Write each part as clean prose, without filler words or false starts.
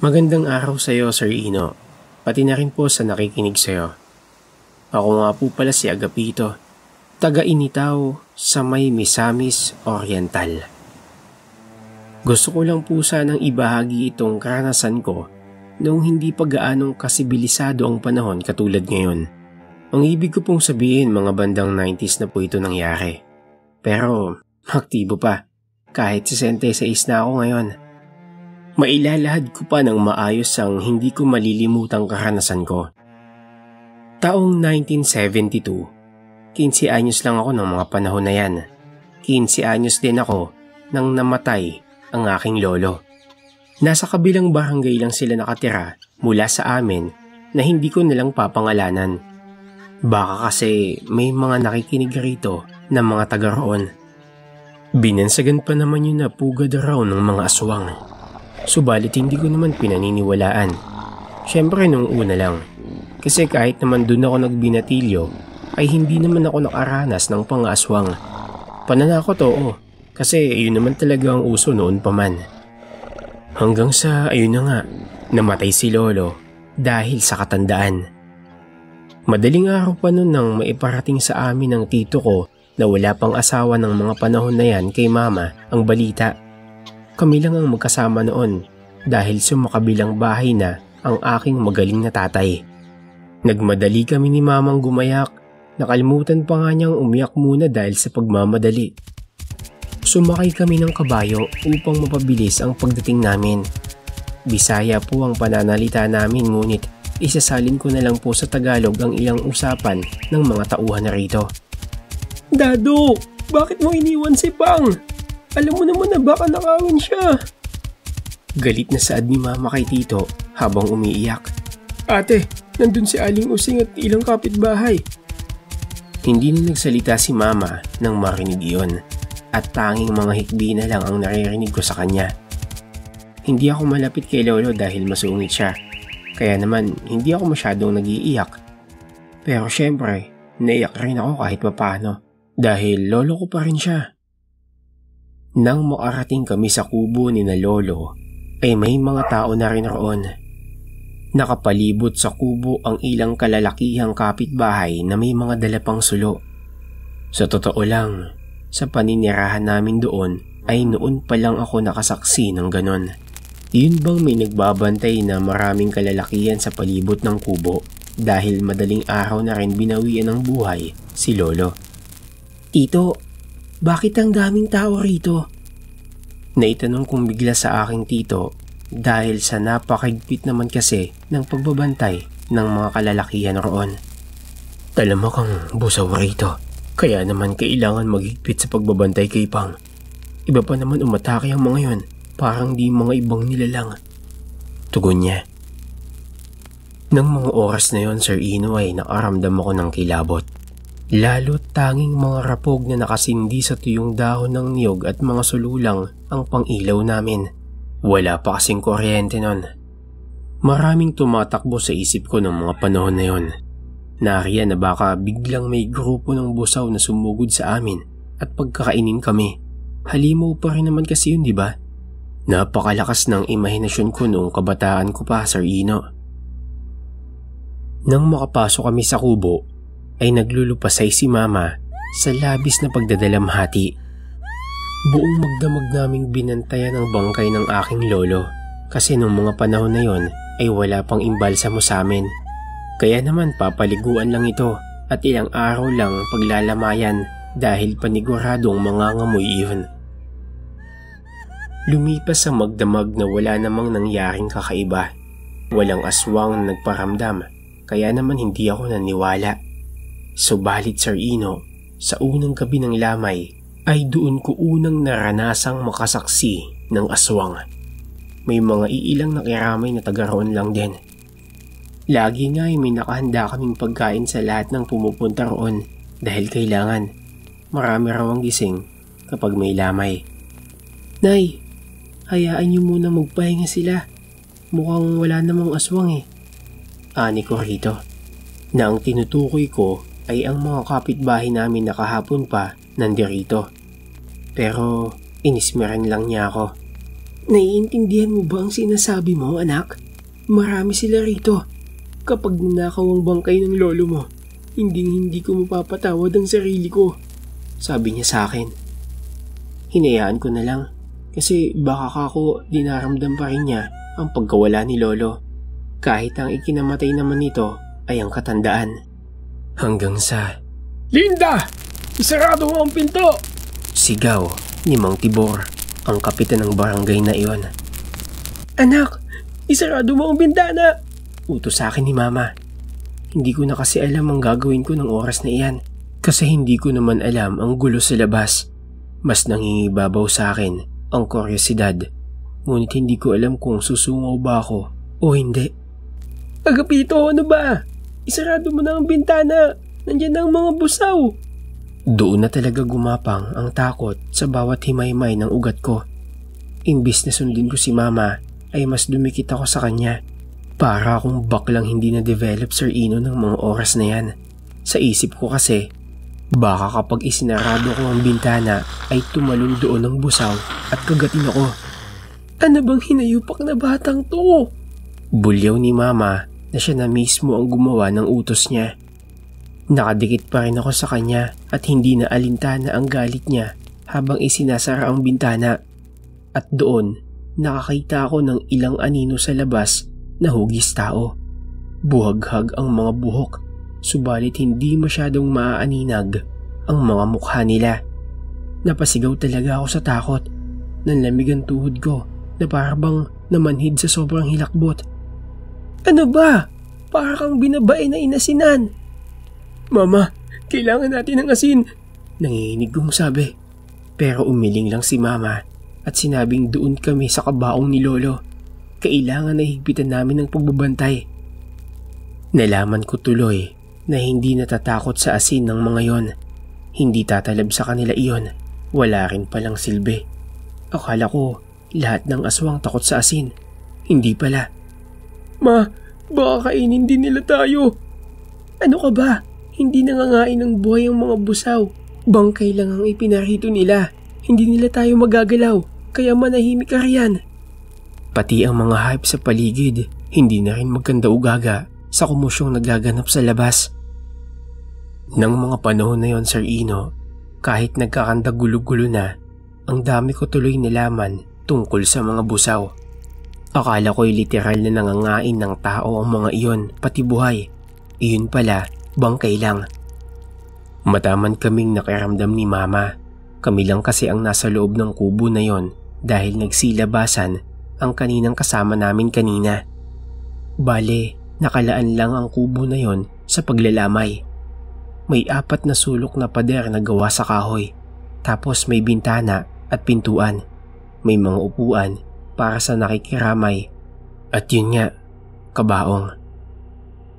Magandang araw sa iyo, Sir Ino. Pati na rin po sa nakikinig sa iyo. Ako nga po pala si Agapito, taga-Initaw sa may Misamis Oriental. Gusto ko lang po sanang ibahagi itong karanasan ko noong hindi pa gaanong kasibilisado ang panahon katulad ngayon. Ang ibig ko pong sabihin mga bandang 90s na po ito nangyari. Pero aktibo pa, kahit 66 na ako ngayon. Mailalahad ko pa ng maayos ang hindi ko malilimutang karanasan ko. Taong 1972, 15 anyos lang ako ng mga panahon na yan. 15 anyos din ako nang namatay ang aking lolo. Nasa kabilang barangay lang sila nakatira mula sa amin na hindi ko nalang papangalanan. Baka kasi may mga nakikinig rito na mga taga roon. Binansagan pa naman yun na pugad raw ng mga aswang. Subalit hindi ko naman pinaniniwalaan. Siyempre nung una lang. Kasi kahit naman dun ako nagbinatilyo, ay hindi naman ako nakaranas ng pang-aswang. Pananakot oo, kasi yun naman talaga ang uso noon pa man. Hanggang sa ayun na nga, namatay si lolo dahil sa katandaan. Madaling araw pa nun nang maiparating sa amin ng tito ko na wala pang asawa ng mga panahon na yan kay mama ang balita. Kami lang ang magkasama noon dahil sumakabilang bahay na ang aking magaling na tatay. Nagmadali kami ni mamang gumayak, nakalimutan pa nga niyang umiyak muna dahil sa pagmamadali. Sumakay kami ng kabayo upang mapabilis ang pagdating namin. Bisaya po ang pananalita namin ngunit isasalin ko na lang po sa Tagalog ang ilang usapan ng mga tauhan na rito. Dado, bakit mo iniwan si Pang? Alam mo naman na baka nakawin siya. Galit na saad ni mama kay tito habang umiiyak. Ate, nandun si Aling Using at ilang kapitbahay. Hindi na nagsalita si mama nang marinig iyon at tanging mga hikbi na lang ang naririnig ko sa kanya. Hindi ako malapit kay lolo dahil masungit siya. Kaya naman hindi ako masyadong nag-iiyak. Pero syempre, naiyak rin ako kahit papaano dahil lolo ko pa rin siya. Nang makarating kami sa kubo ni na lolo, ay may mga tao na rin roon. Nakapalibot sa kubo ang ilang kalalakihang kapitbahay na may mga dalapang sulo. Sa totoo lang, sa paninirahan namin doon ay noon pa lang ako nakasaksi ng ganon. Yun bang may nagbabantay na maraming kalalakihan sa palibot ng kubo dahil madaling araw na rin binawian ng buhay si lolo. Tito, bakit ang daming tao rito? Naitanong kong bigla sa aking tito dahil sa napakahigpit naman kasi ng pagbabantay ng mga kalalakihan roon. Talamak ang busaw rito, kaya naman kailangan maghigpit sa pagbabantay kay Pang. Iba pa naman umatake ang mga yon, parang di mga ibang nilalang. Tugon niya. Nang mga oras na yon, Sir Ino, ay nakaramdam ako ng kilabot. Lalo't tanging mga rapog na nakasindi sa tuyong dahon ng niyog at mga sululang ang pang-ilaw namin. Wala pa kasing kuryente nun. Maraming tumatakbo sa isip ko ng mga panahon na yon. Nariyan na baka biglang may grupo ng busaw na sumugod sa amin at pagkakainin kami. Halimaw pa rin naman kasi yun, di ba? Napakalakas ng imahinasyon ko noong kabataan ko pa, Sir Ino. Nang makapasok kami sa kubo, ay naglulupasay si mama sa labis na pagdadalamhati. Buong magdamag naming binantayan ang bangkay ng aking lolo kasi nung mga panahon na yon ay wala pang imbalsamo sa amin. Kaya naman papaliguan lang ito at ilang araw lang paglalamayan dahil paniguradong mangangamoy iyon. Lumipas ang magdamag na wala namang nangyaring kakaiba. Walang aswang na nagparamdam kaya naman hindi ako naniwala. Subalit Sir Ino, sa unang gabi ng lamay ay doon ko unang naranasang makasaksi ng aswang. May mga iilang nakiramay na taga roon lang din. Lagi nga ay may nakahanda kaming pagkain sa lahat ng pumupunta roon dahil kailangan marami raw ang gising kapag may lamay. Nay, hayaan niyo muna magpahinga sila. Mukhang wala namang aswang eh. Ani ko rito na ang tinutukoy ko ay ang mga kapitbahay namin na kahapon pa nandirito. Pero inismeran lang niya ako. Naiintindihan mo ba ang sinasabi mo, anak? Marami sila rito. Kapag nanakaw ang bangkay ng lolo mo, hindi ko mapapatawad ang sarili ko, sabi niya sa akin. Hinayaan ko na lang kasi baka ako dinaramdam pa rin niya ang pagkawala ni lolo. Kahit ang ikinamatay naman nito ay ang katandaan. Hanggang sa, "Linda! Isarado mo ang pinto!" sigaw ni Mang Tibor, ang kapitan ng barangay na iyon. "Anak, isarado mo ang bintana!" utos sa akin ni Mama. Hindi ko na kasi alam ang gagawin ko ng oras na iyan kasi hindi ko naman alam ang gulo sa labas. Mas nangingibabaw sa akin ang kuryosidad, ngunit hindi ko alam kung susungaw ba ako o hindi. "Agapito, ano ba? Isarado mo na ang bintana! Nandiyan na ang mga busaw!" Doon na talaga gumapang ang takot sa bawat himay-himay ng ugat ko. Imbis na sundin ko si Mama, ay mas dumikit ako sa kanya. Para akong baklang hindi na-develop, Sir Ino, ng mga oras na yan. Sa isip ko kasi, baka kapag isinarado ko ang bintana ay tumalon doon ang busaw at kagatin ako. "Ano bang hinayupak na batang to?" Bulyaw ni Mama na siya na mismo ang gumawa ng utos niya. Nakadikit pa rin ako sa kanya at hindi na alintana ang galit niya habang isinasara ang bintana. At doon, nakakita ako ng ilang anino sa labas na hugis tao. Buhaghag ang mga buhok, subalit hindi masyadong maaaninag ang mga mukha nila. Napasigaw talaga ako sa takot. Nanlamig ang tuhod ko na parang namanhid sa sobrang hilakbot. "Ano ba? Para kang binabae na inasinan." "Mama, kailangan natin ng asin," nanginginig kong sabi. Pero umiling lang si Mama at sinabing doon kami sa kabaong ni Lolo. Kailangan na higpitan namin ng pagbabantay. Nalaman ko tuloy na hindi natatakot sa asin ng mga yon. Hindi tatalab sa kanila iyon. Wala rin palang silbi. Akala ko lahat ng aswang takot sa asin. Hindi pala. "Ma, baka kainin din nila tayo." "Ano ka ba? Hindi nangangain ng buhay ang mga busaw. Bangkay lang ang ipinarito nila. Hindi nila tayo magagalaw, kaya manahimik ka riyan." Pati ang mga hype sa paligid, hindi na rin magkanda-ugaga sa kumusyong nagaganap sa labas. Nang mga panahon na yon, Sir Ino, kahit nagkakanda gulo-gulo na, ang dami ko tuloy nalaman tungkol sa mga busaw. Akala ko'y literal na nangangain ng tao ang mga iyon, pati buhay. Iyon pala, bangkay lang. Mataman kaming nakiramdam ni Mama. Kami lang kasi ang nasa loob ng kubo na yon dahil nagsilabasan ang kaninang kasama namin kanina. Bale, nakalaan lang ang kubo na yon sa paglalamay. May 4 na sulok na pader na gawa sa kahoy. Tapos may bintana at pintuan. May mga upuan para sa nakikiramay. At yun nga, kabaong.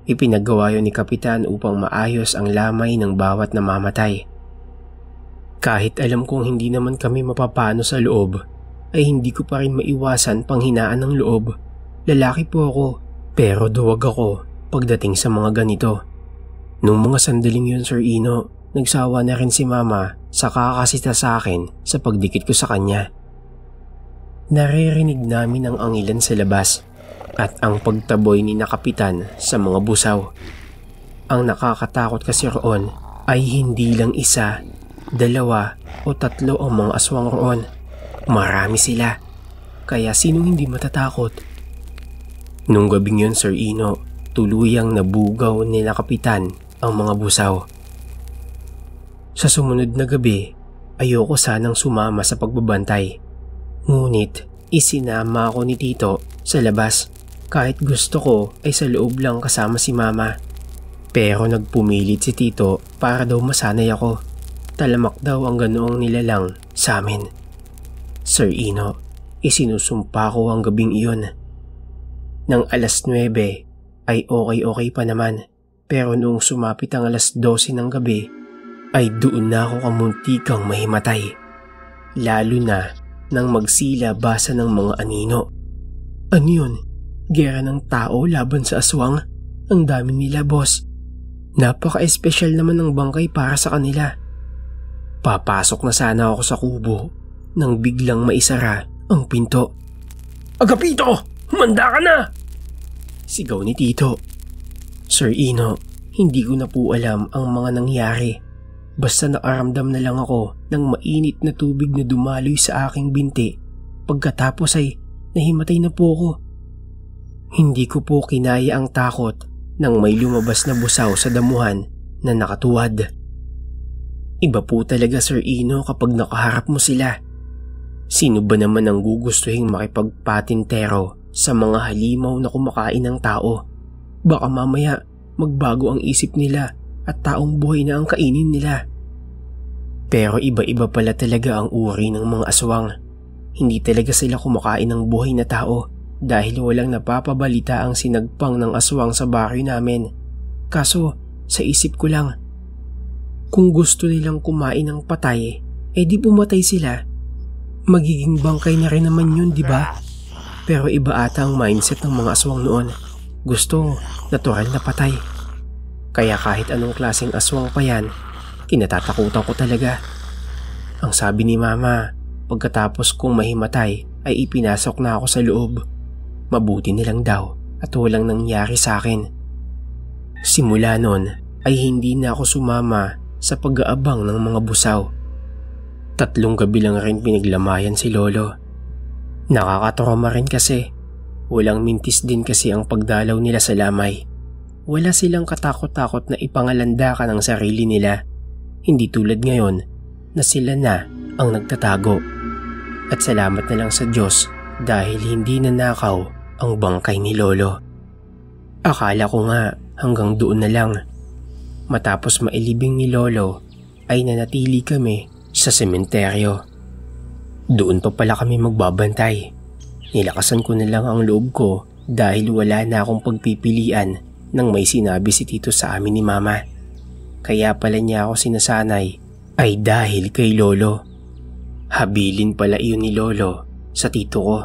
Ipinagawa yun ni Kapitan upang maayos ang lamay ng bawat namamatay. Kahit alam kong hindi naman kami mapapano sa loob, ay hindi ko pa rin maiwasan panghinaan ng loob. Lalaki po ako, pero duwag ako pagdating sa mga ganito. Nung mga sandaling yun, Sir Ino, nagsawa na rin si Mama sa kakasita sa akin sa pagdikit ko sa kanya. Naririnig namin ang angilan sa labas at ang pagtaboy ni na Kapitan sa mga busaw. Ang nakakatakot kasi roon ay hindi lang 1, 2 o 3 ang mga aswang roon. Marami sila, kaya sinong hindi matatakot? Nung gabing yun, Sir Ino, tuluyang nabugaw ni na Kapitan ang mga busaw. Sa sumunod na gabi, ayoko sanang sumama sa pagbabantay. Ngunit isinama ako ni Tito sa labas. Kahit gusto ko ay sa loob lang kasama si Mama. Pero nagpumilit si Tito para daw masanay ako. Talamak daw ang ganoong nilalang sa amin. Sir Ino, isinusumpa ko ang gabing iyon. Nang 9:00 ay okay pa naman. Pero noong sumapit ang 12:00 ng gabi, ay doon na ako kamuntikang mahimatay. Lalo na nang magsila basa ng mga anino. Ano yun? Gera ng tao laban sa aswang? Ang dami nila, boss. Napaka-espesyal naman ng bangkay para sa kanila. Papasok na sana ako sa kubo nang biglang maisara ang pinto. Agapito! Humanda ka na! Sigaw ni Tito. Sir Ino, hindi ko na po alam ang mga nangyari. Basta nakaramdam na lang ako ng mainit na tubig na dumaloy sa aking binti. Pagkatapos ay nahimatay na po ako. Hindi ko po kinaya ang takot nang may lumabas na busaw sa damuhan na nakatuwad. Iba po talaga Sir Ino kapag nakaharap mo sila. Sino ba naman ang gugustuhin makipagpatintero sa mga halimaw na kumakain ng tao? Baka mamaya magbago ang isip nila at taong buhay na ang kainin nila. Pero iba-iba pala talaga ang uri ng mga aswang. Hindi talaga sila kumakain ng buhay na tao dahil walang napapabalita ang sinagpang ng aswang sa baryo namin. Kaso sa isip ko lang, kung gusto nilang kumain ng patay, di pumatay sila. Magiging bangkay na rin naman yun, di ba? Pero iba ata ang mindset ng mga aswang noon. Gusto natural na patay. Kaya kahit anong klaseng aswang pa yan, kinatatakutan ko talaga. Ang sabi ni Mama, pagkatapos kong mahimatay ay ipinasok na ako sa loob. Mabuti nilang daw at walang nangyari sa akin. Simula nun ay hindi na ako sumama sa pag-aabang ng mga busaw. 3 gabi lang rin pinaglamayan si Lolo. Nakakatroma rin kasi. Walang mintis din kasi ang pagdalaw nila sa lamay. Wala silang katakot-takot na ipangalandakan ang sarili nila. Hindi tulad ngayon na sila na ang nagtatago. At salamat na lang sa Diyos dahil hindi nanakaw ang bangkay ni Lolo. Akala ko nga hanggang doon na lang. Matapos mailibing ni Lolo ay nanatili kami sa sementeryo. Doon pa pala kami magbabantay. Nilakasan ko na lang ang loob ko dahil wala na akong pagpipilian nang may sinabi si Tito sa amin ni Mama. Kaya pala niya ako sinasanay ay dahil kay Lolo. Habilin pala iyon ni Lolo sa tito ko.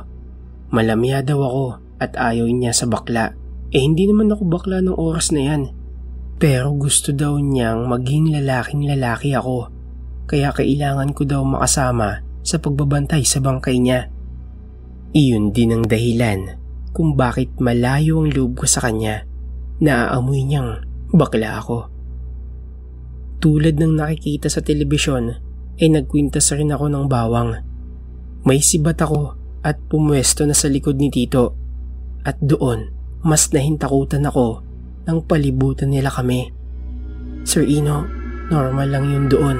Malamya daw ako at ayaw niya sa bakla. Hindi naman ako bakla ng oras na yan. Pero gusto daw niyang maging lalaking lalaki ako. Kaya kailangan ko daw makasama sa pagbabantay sa bangkay niya. Iyon din ang dahilan kung bakit malayo ang loob ko sa kanya. Naaamoy niyang bakla ako. Tulad ng nakikita sa telebisyon ay nagkwintas rin ako ng bawang. May sibat ako at pumwesto na sa likod ni Tito. At doon mas nahintakutan ako nang palibutan nila kami. Sir Ino, normal lang yun doon.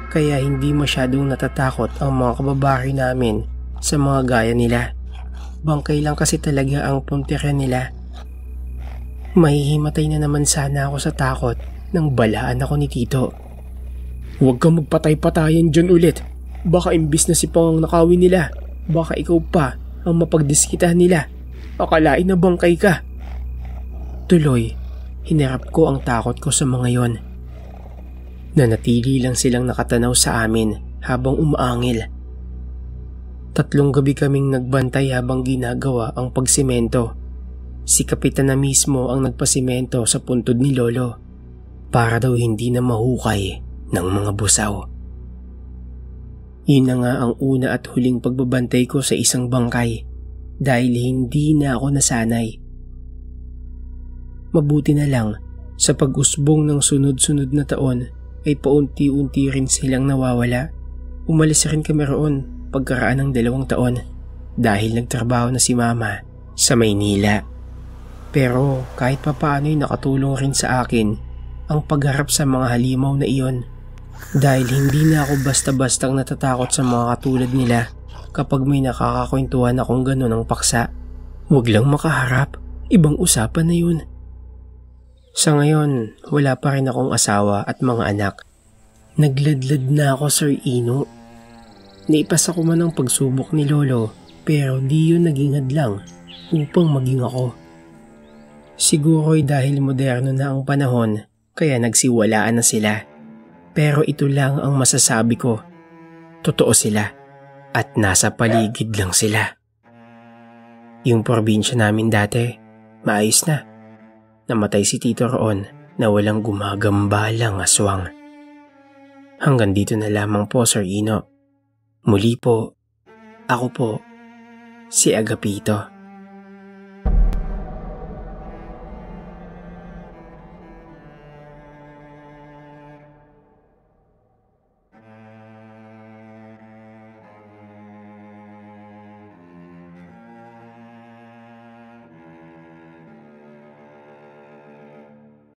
Kaya hindi masyadong natatakot ang mga kababae namin sa mga gaya nila. Bangkay lang kasi talaga ang puntira nila. Mahihimatay na naman sana ako sa takot nang balaan ako ni Tito. Huwag kang magpatay-patayan dyan ulit. Baka imbis na si Pang ang nakawin nila, baka ikaw pa ang mapagdiskitahan nila. Akalain na bangkay ka. Tuloy, hinarap ko ang takot ko sa mga yon. Nanatili lang silang nakatanaw sa amin habang umaangil. 3 gabi kaming nagbantay habang ginagawa ang pagsimento. Si Kapitan na mismo ang nagpasimento sa puntod ni Lolo para daw hindi na mahukay ng mga busaw. Yun na nga ang una at huling pagbabantay ko sa isang bangkay dahil hindi na ako nasanay. Mabuti na lang sa pag-usbong ng sunod-sunod na taon ay paunti-unti rin silang nawawala. Umalis rin kami roon pagkaraan ng 2 taon dahil nagtrabaho na si Mama sa Maynila. Pero kahit papaano ay nakatulong rin sa akin ang pagharap sa mga halimaw na iyon dahil hindi na ako basta-bastang natatakot sa mga katulad nila kapag may nakakakwentuhan akong gano'n ang paksa. Huwag lang makaharap, ibang usapan na yun. Sa ngayon, wala pa rin akong asawa at mga anak. Nagladlad na ako, Sir Ino. Naipasa ko man ang pagsubok ni Lolo, pero di yun naging hadlang upang maging ako. Siguro'y dahil moderno na ang panahon, kaya nagsiwalaan na sila. Pero ito lang ang masasabi ko. Totoo sila at nasa paligid lang sila. Yung probinsya namin dati, maayos na. Namatay si Tito roon na walang gumagambalang aswang. Hanggang dito na lamang po, Sir Ino. Muli po, ako po, si Agapito.